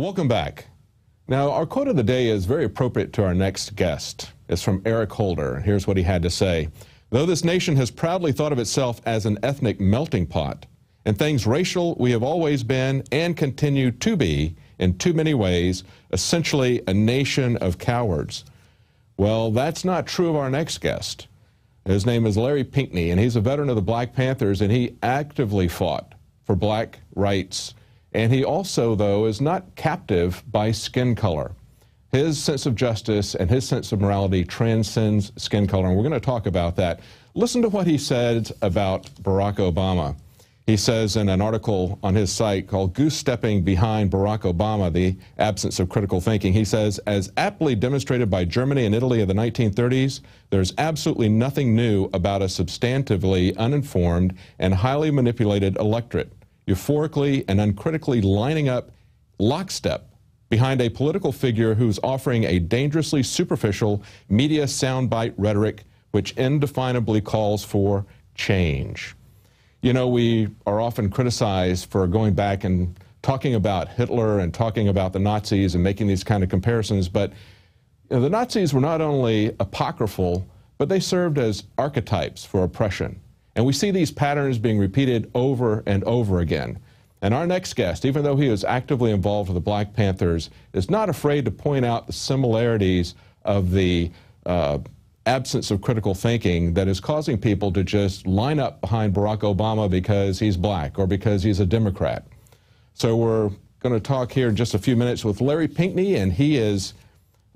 Welcome back. Now, our quote of the day is very appropriate to our next guest. It's from Eric Holder. Here's what he had to say. Though this nation has proudly thought of itself as an ethnic melting pot, in things racial, we have always been and continue to be, in too many ways, essentially a nation of cowards. Well, that's not true of our next guest. His name is Larry Pinkney, and he's a veteran of the Black Panthers, and he actively fought for black rights. And he also, though, is not captive by skin color. His sense of justice and his sense of morality transcends skin color, and we're going to talk about that. Listen to what he said about Barack Obama. He says in an article on his site called Goose-Stepping Behind Barack Obama, the Absence of Critical Thinking, he says, as aptly demonstrated by Germany and Italy of the 1930s, there's absolutely nothing new about a substantively uninformed and highly manipulated electorate, euphorically and uncritically lining up lockstep behind a political figure who's offering a dangerously superficial media soundbite rhetoric which indefinably calls for change. You know, we are often criticized for going back and talking about Hitler and talking about the Nazis and making these kind of comparisons, but you know, the Nazis were not only apocryphal, but they served as archetypes for oppression. And we see these patterns being repeated over and over again. And our next guest, even though he is actively involved with the Black Panthers, is not afraid to point out the similarities of the absence of critical thinking that is causing people to just line up behind Barack Obama because he's black or because he's a Democrat. So we're going to talk here in just a few minutes with Larry Pinkney, and he is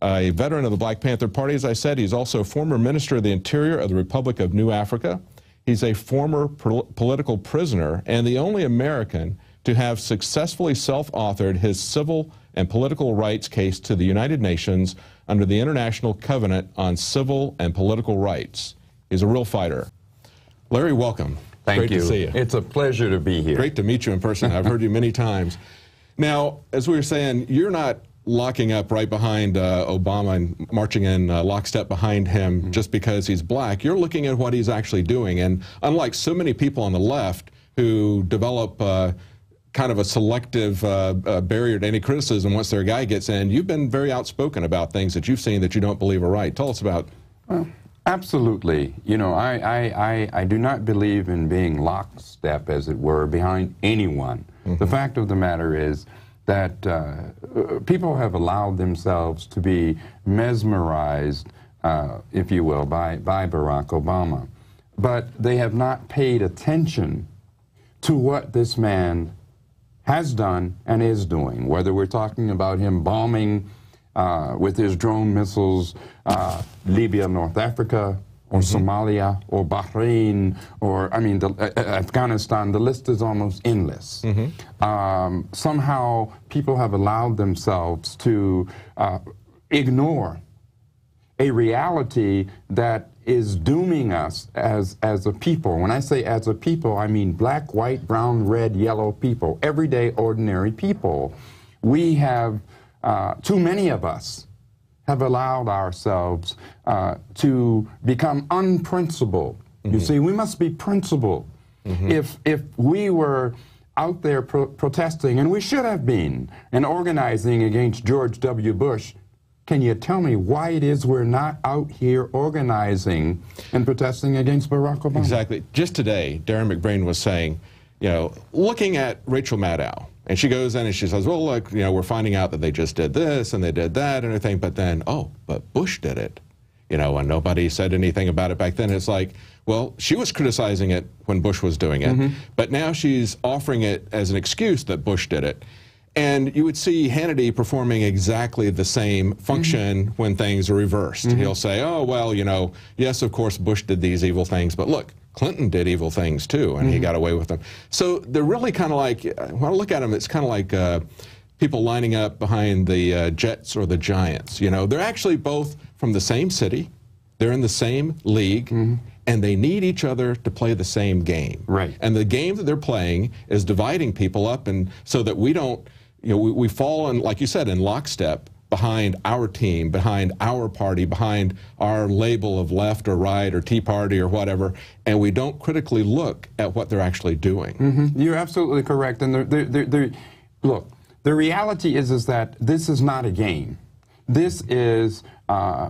a veteran of the Black Panther Party. As I said, he's also former Minister of the Interior of the Republic of New Africa. He's a former political prisoner and the only American to have successfully self-authored his civil and political rights case to the United Nations under the International Covenant on Civil and Political Rights. He's a real fighter. Larry, welcome. Thank you. Great to see you. It's a pleasure to be here. Great to meet you in person. I've heard you many times. Now, as we were saying, you're not locking up right behind Obama and marching in lockstep behind him just because he's black. You're looking at what he's actually doing. And unlike so many people on the left who develop kind of a selective barrier to any criticism once their guy gets in, you've been very outspoken about things that you've seen that you don't believe are right. Tell us about. Well, absolutely. You know, I do not believe in being lockstep, as it were, behind anyone. The fact of the matter is that people have allowed themselves to be mesmerized, if you will, by Barack Obama. But they have not paid attention to what this man has done and is doing, whether we're talking about him bombing with his drone missiles Libya, North Africa, or Somalia, or Bahrain, or, I mean, Afghanistan. The list is almost endless. Somehow people have allowed themselves to ignore a reality that is dooming us as a people. When I say as a people, I mean black, white, brown, red, yellow people, everyday, ordinary people. We have, too many of us, have allowed ourselves to become unprincipled. You see, we must be principled. If we were out there protesting, and we should have been, and organizing against George W. Bush, can you tell me why it is we're not out here organizing and protesting against Barack Obama? Exactly. Just today, Darren McBrain was saying, you know, looking at Rachel Maddow, and she goes in and she says, well, look, you know, we're finding out that they just did this and they did that and everything, but then, oh, but Bush did it, you know, and nobody said anything about it back then. It's like, well, she was criticizing it when Bush was doing it, but now she's offering it as an excuse that Bush did it. And you would see Hannity performing exactly the same function when things are reversed. He'll say, oh, well, you know, yes, of course, Bush did these evil things, but look, Clinton did evil things too, and he got away with them. So they're really kind of like, when I look at them, it's kind of like people lining up behind the Jets or the Giants. You know, they're actually both from the same city, they're in the same league, and they need each other to play the same game. Right. And the game that they're playing is dividing people up, and so that we don't, you know, we fall in, like you said, in lockstep behind our team, behind our party, behind our label of left or right or Tea Party or whatever, and we don't critically look at what they're actually doing. You're absolutely correct. And look, the reality is that this is not a game. This is,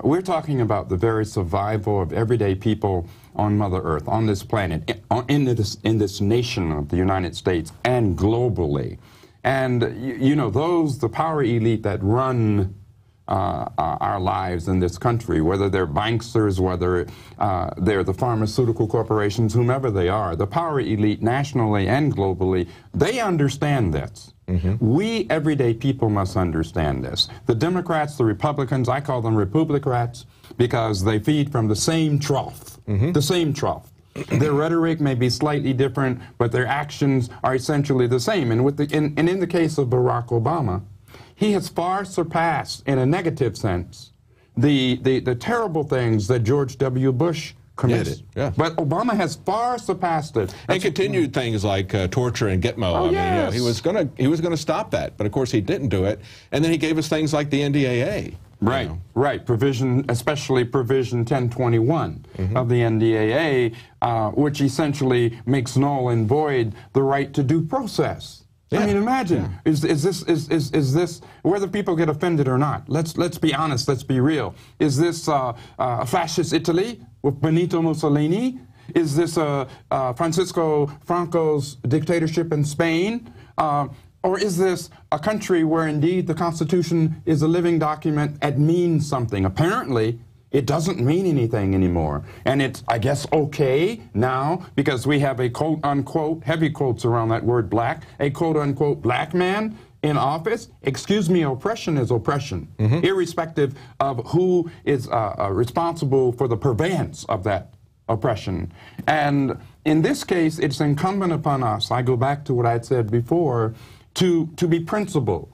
we're talking about the very survival of everyday people on Mother Earth, on this planet, in this nation of the United States, and globally. And, you know, the power elite that run our lives in this country, whether they're banksters, whether they're the pharmaceutical corporations, whomever they are, the power elite nationally and globally, they understand this. We, everyday people, must understand this. The Democrats, the Republicans, I call them Republicrats because they feed from the same trough, the same trough. Their rhetoric may be slightly different, but their actions are essentially the same. And, in the case of Barack Obama, he has far surpassed, in a negative sense, the terrible things that George W. Bush committed. Yes, yeah. But Obama has far surpassed it. And continued things like torture and Gitmo. Oh, I mean, yes. you know, he was gonna stop that, but of course he didn't do it. And then he gave us things like the NDAA. Right, right. Provision, especially Provision 1021 of the NDAA, which essentially makes null and void the right to due process. Yeah. I mean, imagine, is this, whether people get offended or not, let's be honest, let's be real. Is this fascist Italy with Benito Mussolini? Is this Francisco Franco's dictatorship in Spain? Or is this a country where indeed the Constitution is a living document and means something? Apparently, it doesn't mean anything anymore. And it's, I guess, okay now because we have a quote-unquote, heavy quotes around that word black, a quote-unquote black man in office. Excuse me, oppression is oppression, irrespective of who is responsible for the purveyance of that oppression. And in this case, it's incumbent upon us, I go back to what I had said before, to be principled,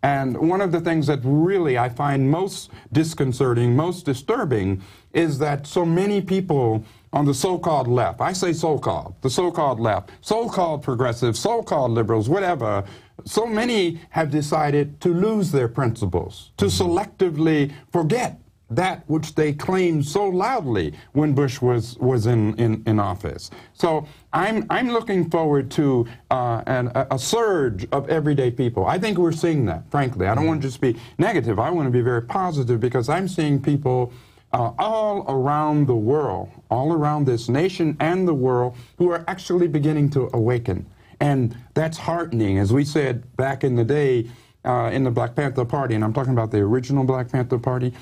And one of the things that really I find most disconcerting, most disturbing, is that so many people on the so-called left, I say so-called, the so-called left, so-called progressives, so-called liberals, whatever, so many have decided to lose their principles, to selectively forget that which they claimed so loudly when Bush was in office. So I'm looking forward to a surge of everyday people. I think we're seeing that, frankly. I don't want to just be negative. I want to be very positive because I'm seeing people all around the world, all around this nation and the world, who are actually beginning to awaken. And that's heartening. As we said back in the day in the Black Panther Party, and I'm talking about the original Black Panther Party,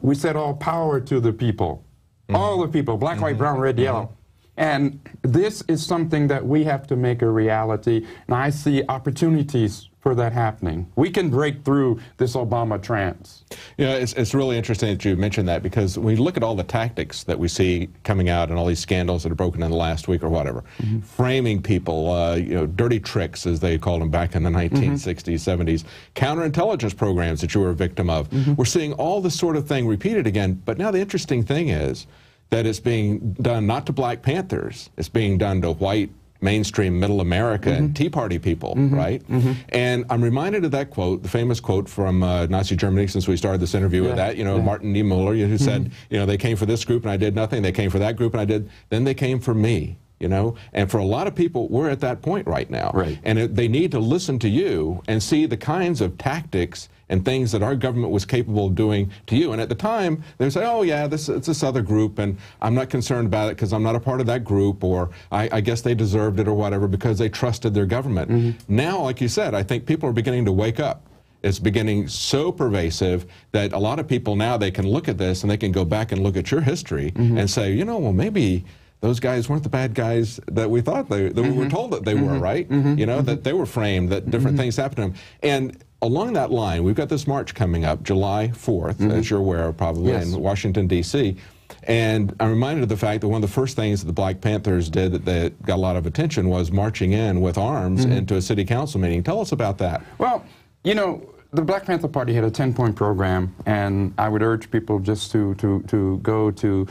we said all power to the people, all the people, black, white, brown, red, yellow. And this is something that we have to make a reality, and I see opportunities for that happening. We can break through this Obama trance. You know, it's really interesting that you mentioned that because when you look at all the tactics that we see coming out and all these scandals that are broken in the last week or whatever, framing people, you know, dirty tricks as they called them back in the 1960s, 70s, counterintelligence programs that you were a victim of. We're seeing all this sort of thing repeated again, but now the interesting thing is that it's being done not to Black Panthers, it's being done to white, mainstream middle America and Tea Party people, right? And I'm reminded of that quote, the famous quote from Nazi Germany, since we started this interview with that, you know, Martin Niemöller, who said, you know, they came for this group and I did nothing, they came for that group and I did, then they came for me, you know? And for a lot of people, we're at that point right now. And they need to listen to you and see the kinds of tactics and things that our government was capable of doing to you. And at the time, they would say, oh yeah, it's this other group, and I'm not concerned about it because I'm not a part of that group, or I guess they deserved it or whatever because they trusted their government. Now, like you said, I think people are beginning to wake up. It's beginning so pervasive that a lot of people now, they can look at this and they can go back and look at your history and say, you know, well, maybe those guys weren't the bad guys that we thought that we were told that they were, right? You know, that they were framed, that different things happened to them. And along that line, we've got this march coming up, July 4th, as you're aware of probably, in Washington, D.C. And I'm reminded of the fact that one of the first things that the Black Panthers did that got a lot of attention was marching in with arms into a city council meeting. Tell us about that. Well, you know, the Black Panther Party had a 10-point program, and I would urge people just to go to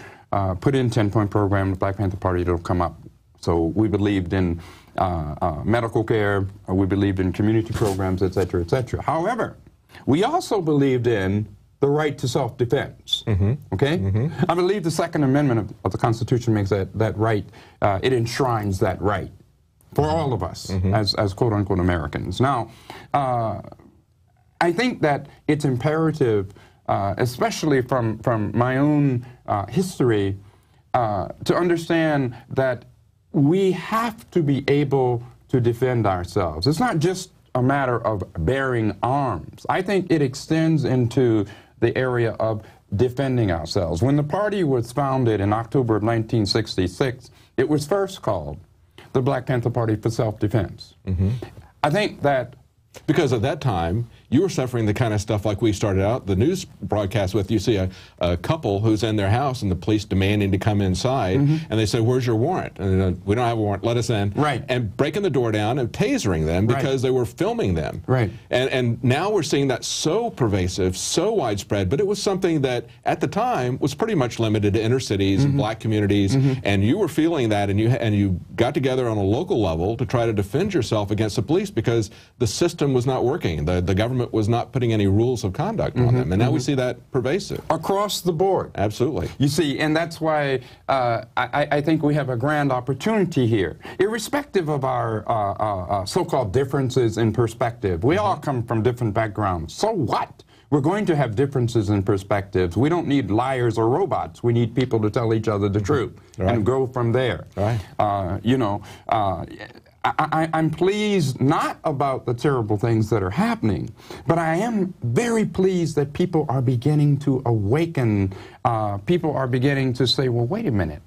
put in 10-point program, the Black Panther Party, it'll come up. So we believed in medical care, we believed in community programs, et cetera, et cetera. However, we also believed in the right to self-defense, okay? I believe the Second Amendment of the Constitution makes that right, it enshrines that right. for all of us as quote-unquote Americans. Now, I think that it's imperative, especially from my own history, to understand that we have to be able to defend ourselves. It's not just a matter of bearing arms. I think it extends into the area of defending ourselves. When the party was founded in October of 1966, it was first called the Black Panther Party for Self-Defense. I think that because at that time, you were suffering the kind of stuff like we started out the news broadcast with. You see a couple who's in their house and the police demanding to come inside, and they say, "Where's your warrant?" And we don't have a warrant, let us in. Right. And breaking the door down and tasering them because they were filming them. Right. And now we're seeing that so pervasive, so widespread, but it was something that at the time was pretty much limited to inner cities and black communities, and you were feeling that, and you got together on a local level to try to defend yourself against the police because the system was not working. The government was not putting any rules of conduct on them, and now we see that pervasive. Across the board. Absolutely. You see, and that's why I think we have a grand opportunity here. Irrespective of our so-called differences in perspective, we all come from different backgrounds. So what? We're going to have differences in perspectives. We don't need liars or robots. We need people to tell each other the truth and go from there. You know, I'm pleased not about the terrible things that are happening, but I am very pleased that people are beginning to awaken. People are beginning to say, well, wait a minute.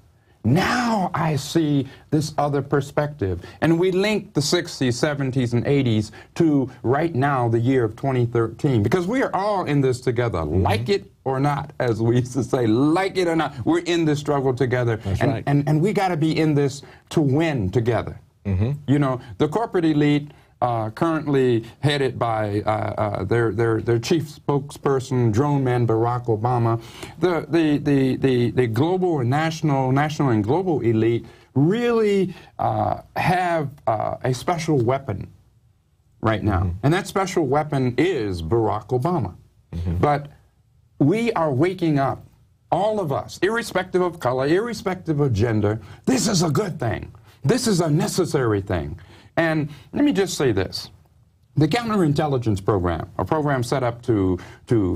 Now I see this other perspective. And we link the 60s, 70s, and 80s to right now, the year of 2013, because we are all in this together, like it or not, as we used to say, like it or not. We're in this struggle together. That's and, right. and we got to be in this to win together. You know, the corporate elite, currently headed by their chief spokesperson, drone man Barack Obama, the global and national and global elite really have a special weapon right now. And that special weapon is Barack Obama. But we are waking up, all of us, irrespective of color, irrespective of gender. This is a good thing. This is a necessary thing. And let me just say this. The counterintelligence program, a program set up to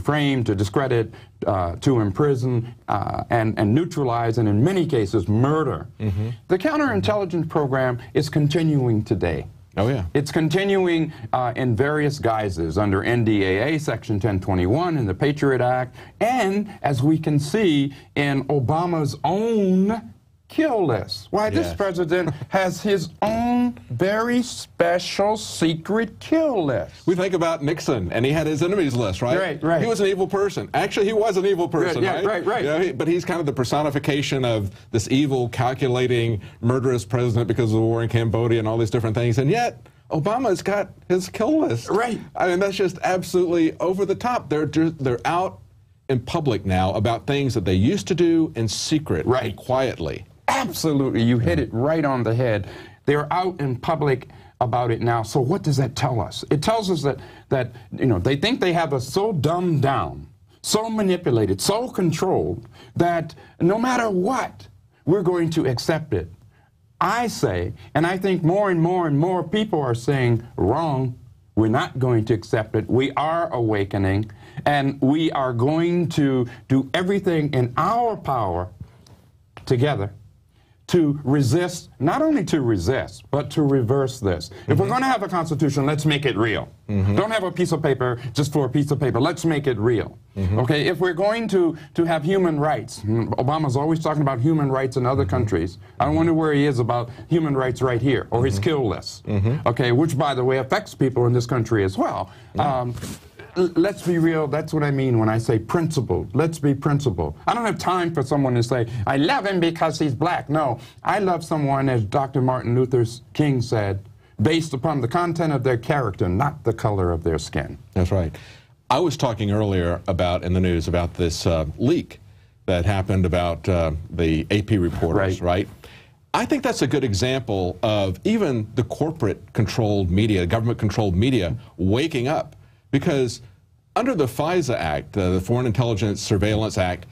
frame, to discredit, to imprison, and neutralize, and in many cases, murder. The counterintelligence program is continuing today. Oh, yeah. It's continuing in various guises under NDAA Section 1021 in the Patriot Act, and as we can see in Obama's own kill list. Why, this president has his own very special secret kill list. We think about Nixon, and he had his enemies list, right? Right. He was an evil person. Actually, he was an evil person, right? You know, but he's kind of the personification of this evil, calculating, murderous president because of the war in Cambodia and all these different things. And yet, Obama's got his kill list. Right. I mean, that's just absolutely over the top. They're out in public now about things that they used to do in secret, and quietly. Absolutely, you hit it right on the head. They're out in public about it now. So what does that tell us? It tells us that you know, they think they have us so dumbed down, so manipulated, so controlled that no matter what, we're going to accept it. I say, and I think more and more people are saying, wrong, we're not going to accept it. We are awakening, and we are going to do everything in our power together to resist, not only to resist, but to reverse this. If we're going to have a constitution, let's make it real. Don't have a piece of paper just for a piece of paper. Let's make it real. Okay, if we're going to have human rights, Obama's always talking about human rights in other countries. I wonder where he is about human rights right here, or his kill list. Okay, which, by the way, affects people in this country as well. Let's be real. That's what I mean when I say principled. Let's be principled. I don't have time for someone to say, I love him because he's black. No, I love someone, as Dr. Martin Luther King said, based upon the content of their character, not the color of their skin. That's right. I was talking earlier about, in the news, about this leak that happened about the AP reporters, right? I think that's a good example of even the corporate-controlled media, government-controlled media, waking up. Because under the FISA Act, the Foreign Intelligence Surveillance Act,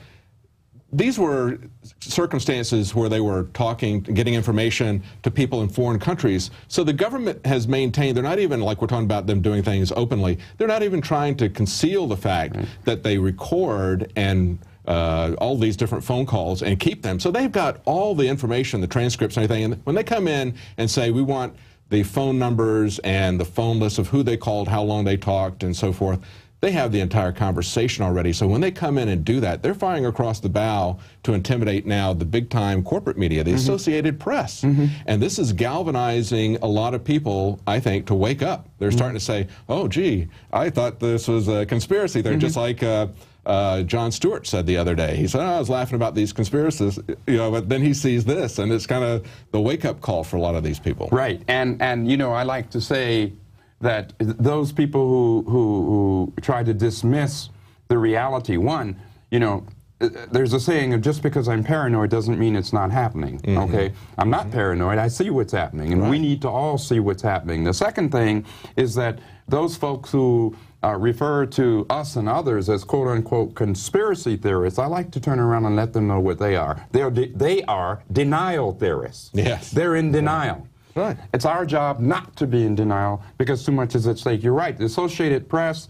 these were circumstances where they were talking, getting information to people in foreign countries. So the government has maintained, they're not even, like we're talking about them doing things openly, they're not even trying to conceal the fact that they record and all these different phone calls and keep them. So they've got all the information, the transcripts and everything. And when they come in and say, we want the phone numbers and the phone list of who they called, how long they talked, and so forth, they have the entire conversation already. So when they come in and do that, they're firing across the bow to intimidate now the big-time corporate media, the Associated Press. And this is galvanizing a lot of people, I think, to wake up. They're starting to say, oh, gee, I thought this was a conspiracy. They're just like Jon Stewart said the other day. He said, oh, I was laughing about these conspiracies, you know, but then he sees this, and it's kind of the wake-up call for a lot of these people. Right. And you know, I like to say that those people who try to dismiss the reality, one, you know, there's a saying of just because I'm paranoid doesn't mean it's not happening, okay? I'm not paranoid, I see what's happening, and we need to all see what's happening. The second thing is that those folks who refer to us and others as quote-unquote conspiracy theorists, I like to turn around and let them know what they are. They are denial theorists. Yes. They're in denial. Right. It's our job not to be in denial because too much is at stake. You're right. The Associated Press,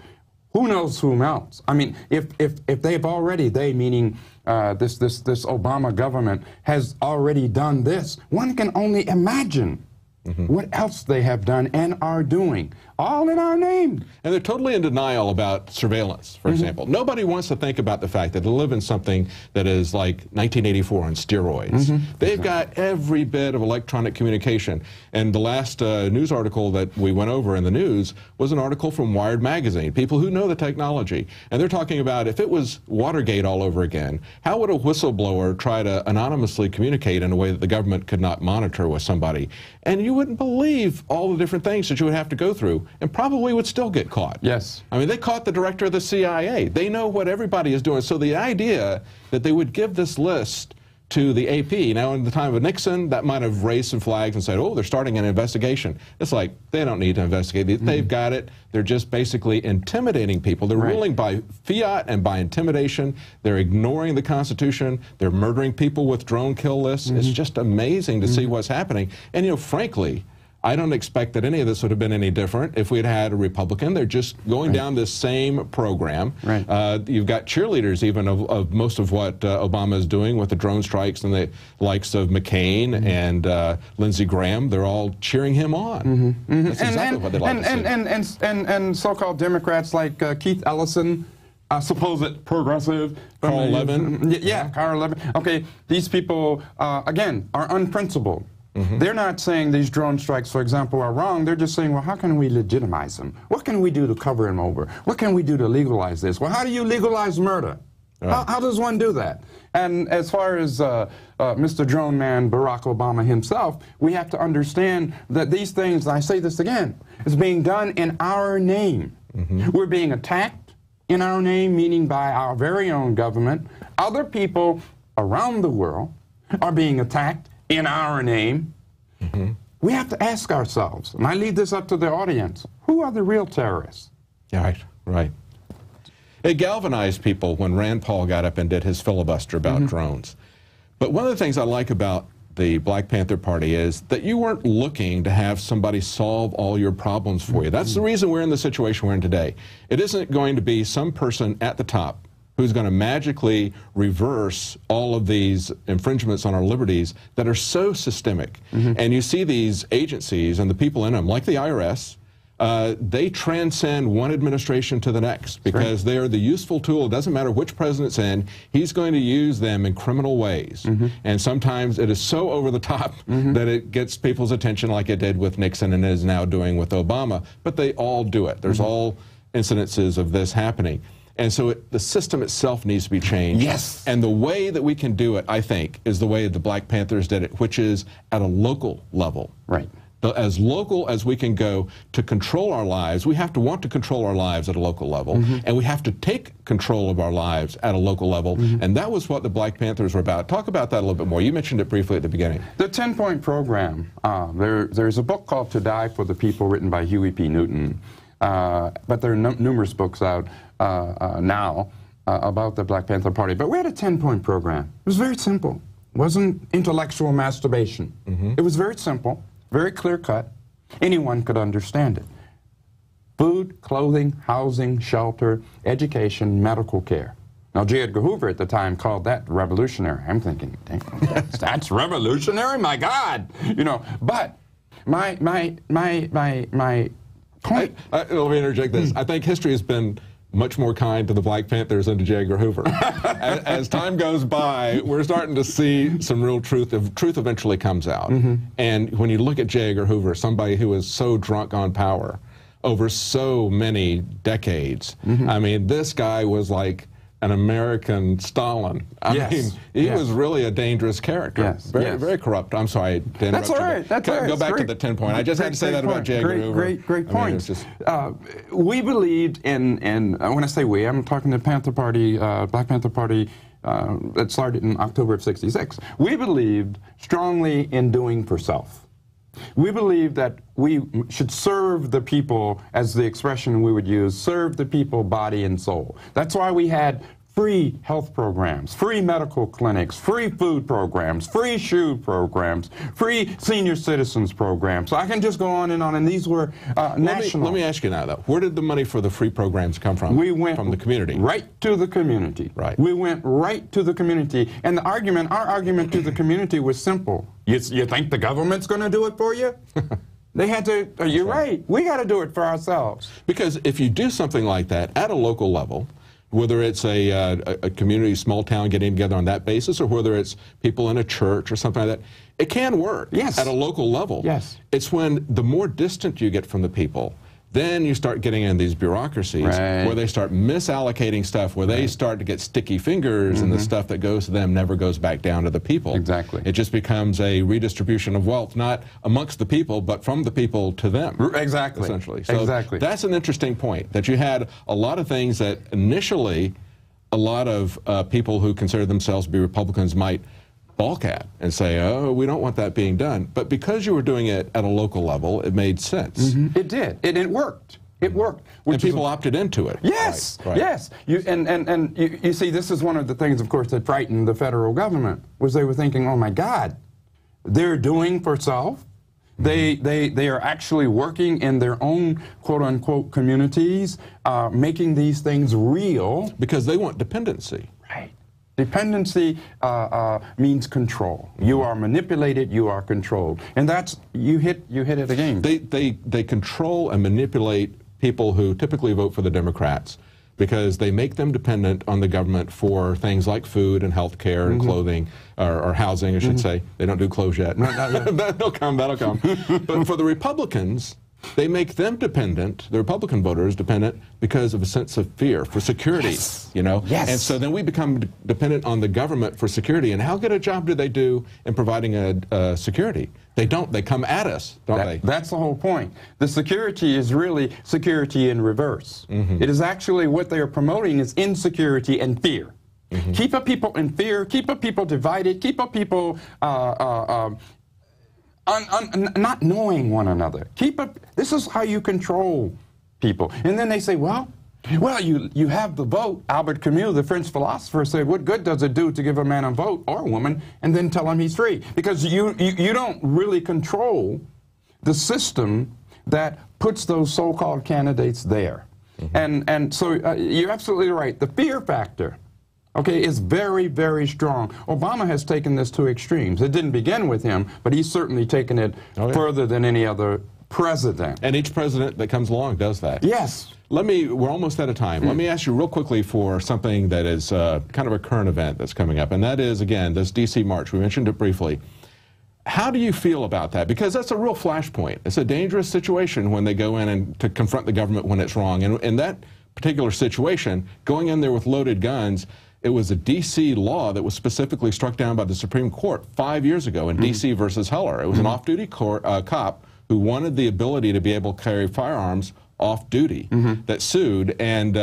who knows whom else? I mean, if they've already, they meaning this Obama government has already done this, one can only imagine what else they have done and are doing, all in our name. And they're totally in denial about surveillance, for example. Nobody wants to think about the fact that they live in something that is like 1984 on steroids. They've got every bit of electronic communication. And the last news article that we went over in the news was an article from Wired magazine, people who know the technology. And they're talking about if it was Watergate all over again, how would a whistleblower try to anonymously communicate in a way that the government could not monitor with somebody? And you wouldn't believe all the different things that you would have to go through, and probably would still get caught. Yes. I mean, they caught the director of the CIA. They know what everybody is doing. So the idea that they would give this list to the AP, now in the time of Nixon, that might have raised some flags and said, oh, they're starting an investigation. It's like, they don't need to investigate. They've got it. They're just basically intimidating people. They're ruling by fiat and by intimidation. They're ignoring the Constitution. They're murdering people with drone kill lists. It's just amazing to see what's happening. And, you know, frankly, I don't expect that any of this would have been any different if we'd had a Republican. They're just going down this same program. You've got cheerleaders even of most of what Obama is doing with the drone strikes, and the likes of McCain and Lindsey Graham. They're all cheering him on. That's exactly what they like to see. And so-called Democrats like Keith Ellison, supposed progressive. Carl Levin. Yeah, Carl Levin. Okay, these people, again, are unprincipled. They're not saying these drone strikes, for example, are wrong. They're just saying, well, how can we legitimize them? What can we do to cover them over? What can we do to legalize this? Well, how do you legalize murder? How does one do that? And as far as Mr. Drone Man, Barack Obama himself, we have to understand that these things, I say this again, is being done in our name. We're being attacked in our name, meaning by our very own government. Other people around the world are being attacked in our name. We have to ask ourselves, and I leave this up to the audience, who are the real terrorists? Right. It galvanized people when Rand Paul got up and did his filibuster about drones. But one of the things I like about the Black Panther Party is that you weren't looking to have somebody solve all your problems for you. That's the reason we're in the situation we're in today. It isn't going to be some person at the top who's going to magically reverse all of these infringements on our liberties that are so systemic. And you see these agencies and the people in them, like the IRS, they transcend one administration to the next because they are the useful tool. It doesn't matter which president's in, he's going to use them in criminal ways. And sometimes it is so over the top that it gets people's attention, like it did with Nixon and is now doing with Obama. But they all do it. There's all incidences of this happening. And so the system itself needs to be changed. Yes. And the way that we can do it, I think, is the way the Black Panthers did it, which is at a local level. Right. As local as we can go to control our lives, we have to want to control our lives at a local level, and we have to take control of our lives at a local level, and that was what the Black Panthers were about. Talk about that a little bit more. You mentioned it briefly at the beginning. The 10-point program, there's a book called To Die for the People written by Huey P. Newton, but there are numerous books out now. about the Black Panther Party. But we had a 10-point program. It was very simple. It wasn't intellectual masturbation. It was very simple, very clear-cut. Anyone could understand it. Food, clothing, housing, shelter, education, medical care. Now, J. Edgar Hoover at the time called that revolutionary. I'm thinking, that's revolutionary? My God! You know, but my point... Let me interject this. I think history has been much more kind to the Black Panthers than to J. Edgar Hoover. As time goes by, we're starting to see some real truth. Truth eventually comes out. And when you look at J. Edgar Hoover, somebody who was so drunk on power over so many decades, I mean, this guy was like an American Stalin. I mean, he was really a dangerous character. Very corrupt. I'm sorry to interrupt. That's all right. That's all right. Go back to the 10-point. I just had to say that about J. Edgar Hoover. Great point. We believed in, when I say we, I'm talking to Panther Party, Black Panther Party, that started in October of '66. We believed strongly in doing for self. We believe that we should serve the people, as the expression we would use, serve the people body and soul. That's why we had free health programs, free medical clinics, free food programs, free shoe programs, free senior citizens programs. So I can just go on, and these were national. Let me ask you now, though. Where did the money for the free programs come from? We went from the community. Right to the community. Right. We went right to the community. And our argument to the community was simple. You think the government's going to do it for you? They had to, you're right. We got to do it for ourselves. Because if you do something like that at a local level, whether it's a community, small town getting together on that basis, or whether it's people in a church or something like that, it can work at a local level. It's when the more distant you get from the people, then you start getting in these bureaucracies where they start misallocating stuff, where they start to get sticky fingers, and the stuff that goes to them never goes back down to the people. Exactly. It just becomes a redistribution of wealth, not amongst the people, but from the people to them. Exactly. Essentially. So that's an interesting point, that you had a lot of things that initially a lot of people who consider themselves to be Republicans might balk at and say, oh, we don't want that being done. But because you were doing it at a local level, it made sense. It did. It worked. It worked. And people opted into it. Yes, yes. You see, this is one of the things, of course, that frightened the federal government, was they were thinking, oh my God, they're doing for self. They are actually working in their own quote-unquote communities, making these things real. Because they want dependency. Right. Dependency means control. You are manipulated, you are controlled. And that's, you hit it again. They control and manipulate people who typically vote for the Democrats, because they make them dependent on the government for things like food and health care and clothing, or housing, I should say. They don't do clothes yet. That'll come. But for the Republicans, they make them dependent, the Republican voters dependent, because of a sense of fear, for security, you know? And so then we become dependent on the government for security. And how good a job do they do in providing a security? They don't. They come at us, don't they? That's the whole point. The security is really security in reverse. It is actually, what they are promoting is insecurity and fear. Keep a people in fear, keep a people divided, keep a people not knowing one another. This is how you control people. And then they say, well, you have the vote. Albert Camus, the French philosopher, said, what good does it do to give a man a vote, or a woman, and then tell him he's free? Because you don't really control the system that puts those so-called candidates there. And so you're absolutely right. The fear factor, okay, is very, very strong. Obama has taken this to extremes. It didn't begin with him, but he's certainly taken it further than any other president. And each president that comes along does that. Yes. We're almost out of time. Let me ask you real quickly for something that is kind of a current event that's coming up, and that is, again, this D.C. march. We mentioned it briefly. How do you feel about that? Because that's a real flashpoint. It's a dangerous situation when they go in and to confront the government when it's wrong. And in that particular situation, going in there with loaded guns, it was a D.C. law that was specifically struck down by the Supreme Court 5 years ago in D.C. versus Heller. It was an off-duty cop who wanted the ability to be able to carry firearms off-duty that sued. And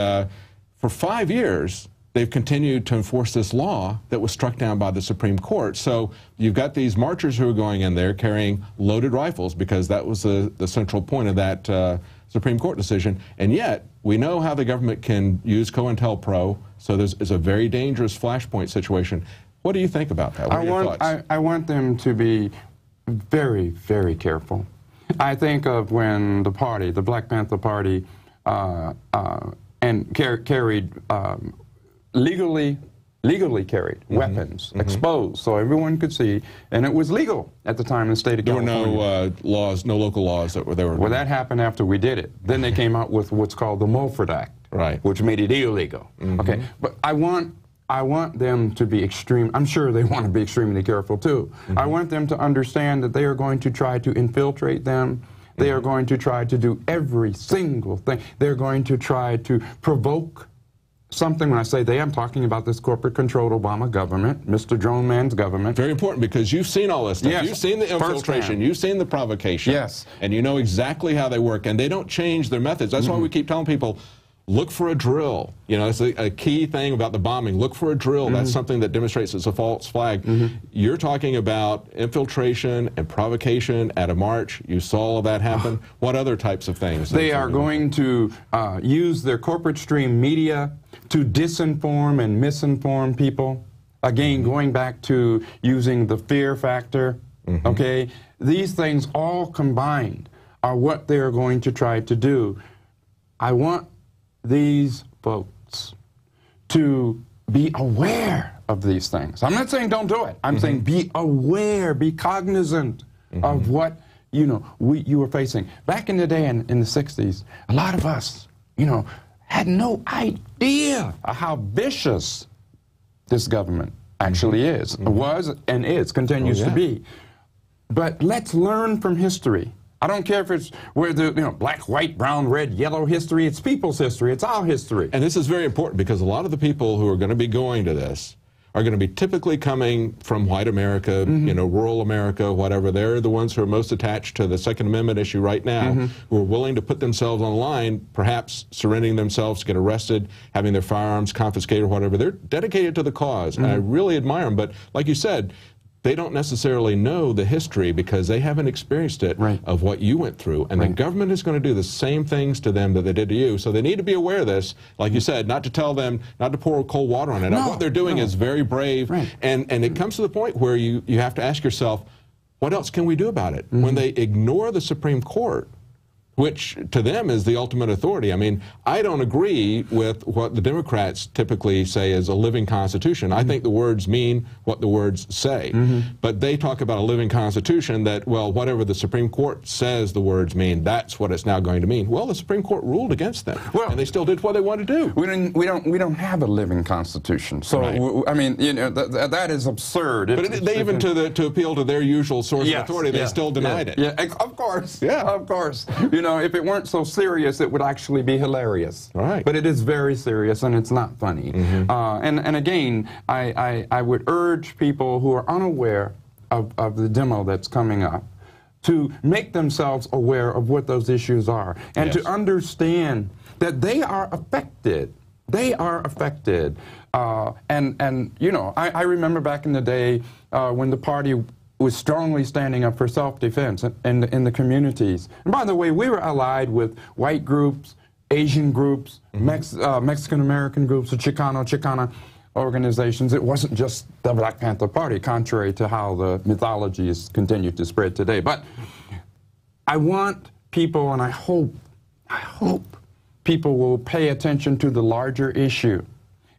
for 5 years, they've continued to enforce this law that was struck down by the Supreme Court. So you've got these marchers who are going in there carrying loaded rifles, because that was the central point of that Supreme Court decision. And yet, we know how the government can use COINTELPRO, so it's a very dangerous flashpoint situation. What do you think about that? What are your thoughts? I want them to be very, very careful. I think of when the party, the Black Panther Party, carried legally carried weapons, exposed, so everyone could see, and it was legal at the time in the state of California. There were no laws, no local laws that were there. Well, that happened after we did it. Then they came out with what's called the Mulford Act, right, which made it illegal. Okay, but I want them to be extreme. I'm sure they want to be extremely careful too. I want them to understand that they are going to try to infiltrate them. They are going to try to do every single thing. They're going to try to provoke something. When I say they, I'm talking about this corporate-controlled Obama government, Mr. Drone Man's government. Very important, because you've seen all this stuff. Yes. You've seen the infiltration. You've seen the provocation. Yes. And you know exactly how they work, and they don't change their methods. That's why we keep telling people, look for a drill. You know, it's a key thing about the bombing. Look for a drill. That's something that demonstrates it's a false flag. You're talking about infiltration and provocation at a march. You saw all of that happen. What other types of things? They are going to use their corporate stream media to disinform and misinform people. Again, going back to using the fear factor, okay? These things all combined are what they're going to try to do. I want these folks to be aware of these things. I'm not saying don't do it. I'm saying be aware, be cognizant of what, you know, you were facing. Back in the day in the 60s, a lot of us, you know, had no idea how vicious this government actually is, was and is, continues to be. But let's learn from history. I don't care if it's where the, you know, black, white, brown, red, yellow history. It's people's history. It's our history. And this is very important, because a lot of the people who are going to be going to this are going to be typically coming from white America, you know, rural America, whatever. They're the ones who are most attached to the Second Amendment issue right now, who are willing to put themselves on the line, perhaps surrendering themselves to get arrested, having their firearms confiscated or whatever. They're dedicated to the cause, and I really admire them. But like you said, they don't necessarily know the history because they haven't experienced it of what you went through. And the government is going to do the same things to them that they did to you. So they need to be aware of this, like you said, not to tell them, not to pour cold water on it. No, what they're doing is very brave. And it comes to the point where you have to ask yourself, what else can we do about it? When they ignore the Supreme Court, which to them is the ultimate authority. I mean, I don't agree with what the Democrats typically say is a living constitution. I think the words mean what the words say. But they talk about a living constitution that, well, whatever the Supreme Court says the words mean, that's what it's now going to mean. Well, the Supreme Court ruled against them, and they still did what they wanted to do. We don't have a living constitution. So I mean, you know, that is absurd. But they even to appeal to their usual source of authority, they still denied it. Yeah, of course. Yeah, of course. You know, if it weren't so serious, it would actually be hilarious. But it is very serious, and it's not funny. And again, I would urge people who are unaware of the demo that's coming up to make themselves aware of what those issues are, and to understand that they are affected. They are affected. And you know, I remember back in the day when the party was strongly standing up for self-defense in the communities. And by the way, we were allied with white groups, Asian groups, Mexican-American groups, the Chicana organizations. It wasn't just the Black Panther Party, contrary to how the mythology has continued to spread today. But I want people, and I hope people will pay attention to the larger issue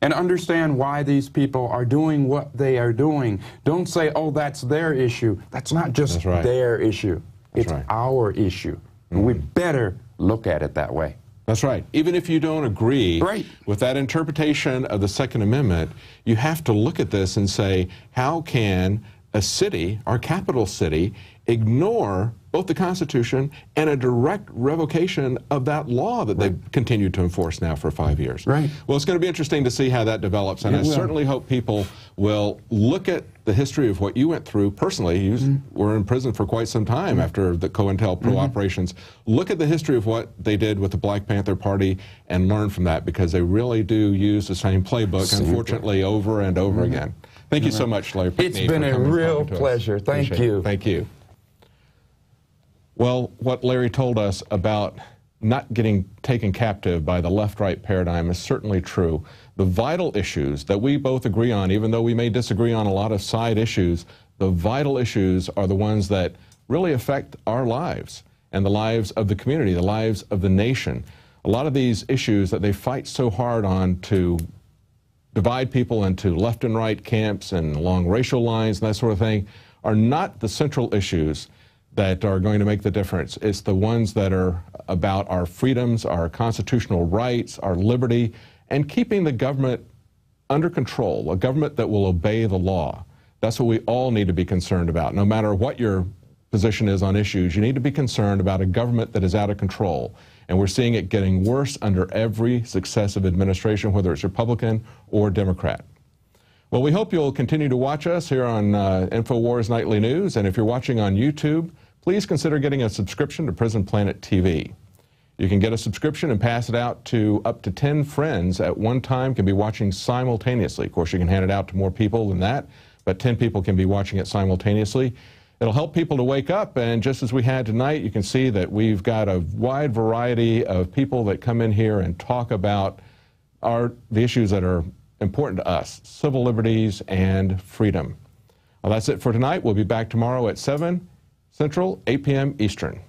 and understand why these people are doing what they are doing. Don't say, oh, that's their issue. That's not just their issue. It's our issue. And we better look at it that way. That's right. Even if you don't agree with that interpretation of the Second Amendment, you have to look at this and say, how can a city, our capital city, ignore both the Constitution and a direct revocation of that law that they've continued to enforce now for 5 years? Well, it's going to be interesting to see how that develops, and I certainly hope people will look at the history of what you went through personally. You were in prison for quite some time after the COINTELPRO operations. Look at the history of what they did with the Black Panther Party and learn from that, because they really do use the same playbook, unfortunately, over and over again. Thank you so much, Larry Pinkney. It's been a real pleasure. Thank you. Thank you. Well, what Larry told us about not getting taken captive by the left-right paradigm is certainly true. The vital issues that we both agree on, even though we may disagree on a lot of side issues, the vital issues are the ones that really affect our lives and the lives of the community, the lives of the nation. A lot of these issues that they fight so hard on to divide people into left and right camps and along racial lines and that sort of thing are not the central issues that are going to make the difference. It's the ones that are about our freedoms, our constitutional rights, our liberty, and keeping the government under control, a government that will obey the law. That's what we all need to be concerned about. No matter what your position is on issues, you need to be concerned about a government that is out of control. And we're seeing it getting worse under every successive administration, whether it's Republican or Democrat. Well, we hope you'll continue to watch us here on InfoWars Nightly News. And if you're watching on YouTube, please consider getting a subscription to Prison Planet TV. You can get a subscription and pass it out to up to 10 friends at one time, can be watching simultaneously. Of course, you can hand it out to more people than that, but 10 people can be watching it simultaneously. It'll help people to wake up, and just as we had tonight, you can see that we've got a wide variety of people that come in here and talk about the issues that are important to us, civil liberties and freedom. Well, that's it for tonight. We'll be back tomorrow at 7 Central, 8 p.m. Eastern.